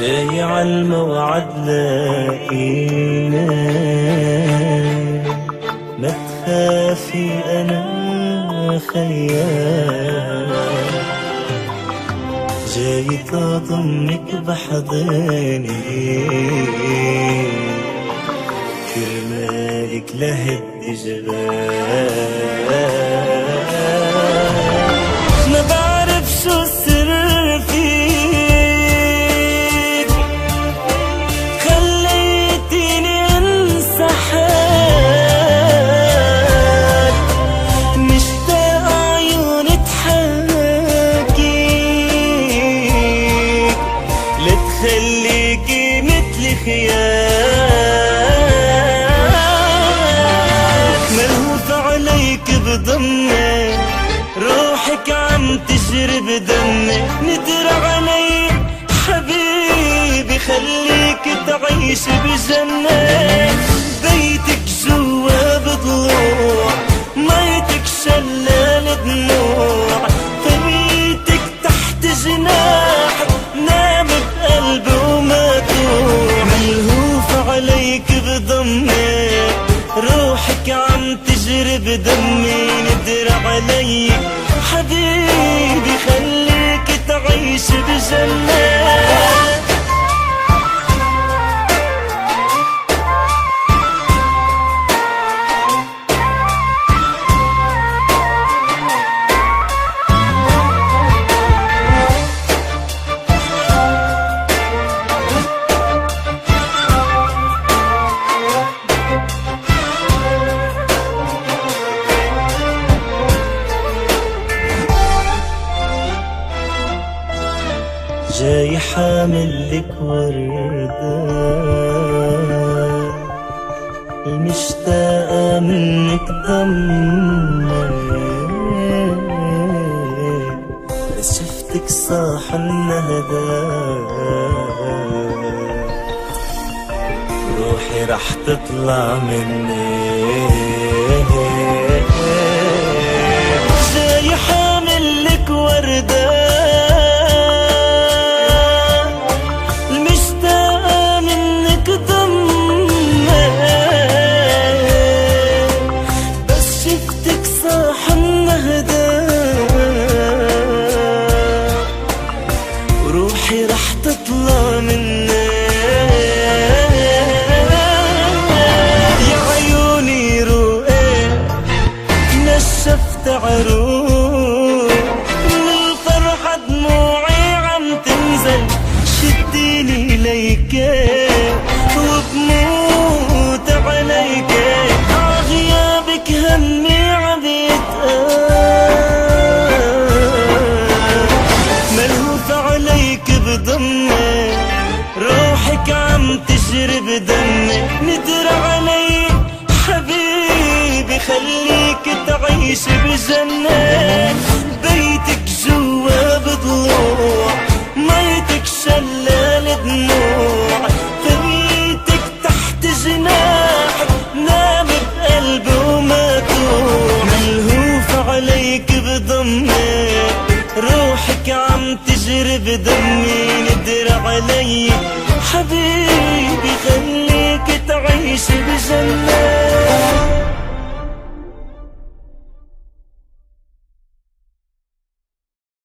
جاي عالموعد لاقينا، ما تخافي أنا خيال، جاي تضمك بحضني كرمالك لهد جبال. ما بعرف شو السر فيك، خليتيني انسى حالك، مشتاق عيون تحاكيك لتخليكي مثل خيال. ملهوف عليك بضمك، روحك عم تجري بدمي، ندر علي حبيبي خليك تعيش بجنة. بيتك جوا بضلوع، ميتك شلال دموع، فريتك تحت جناح نام بقلبي وما توع. ملهوف عليك بضمك، روحك عم تجري بدمي، ندر علي حبيبي خليك تعيش بجنة. جاي حامل لك وردة، المشتاقة منك ضمك، بس شفتك صاح النهدى روحي رح تطلع مني. جاي حامل لك وردة، روحي رح تطلع مني. يا عيوني روقي نشفت عروق، من الفرحة دموعي عم تنزل، شديني ليكي وبموت عليكي، عغيابك همي عم بضمك، روحك عم تجري بدمي، ندر علي حبيبي خليك تعيش بجنة. بيتك جوا بضلوع، ميتك شلال دموع، فريتك تحت جناح نام بقلبي وما توع. ملهوف عليك بضمك، روحك عم تجري بدمي، ندر علي حبيبي خليك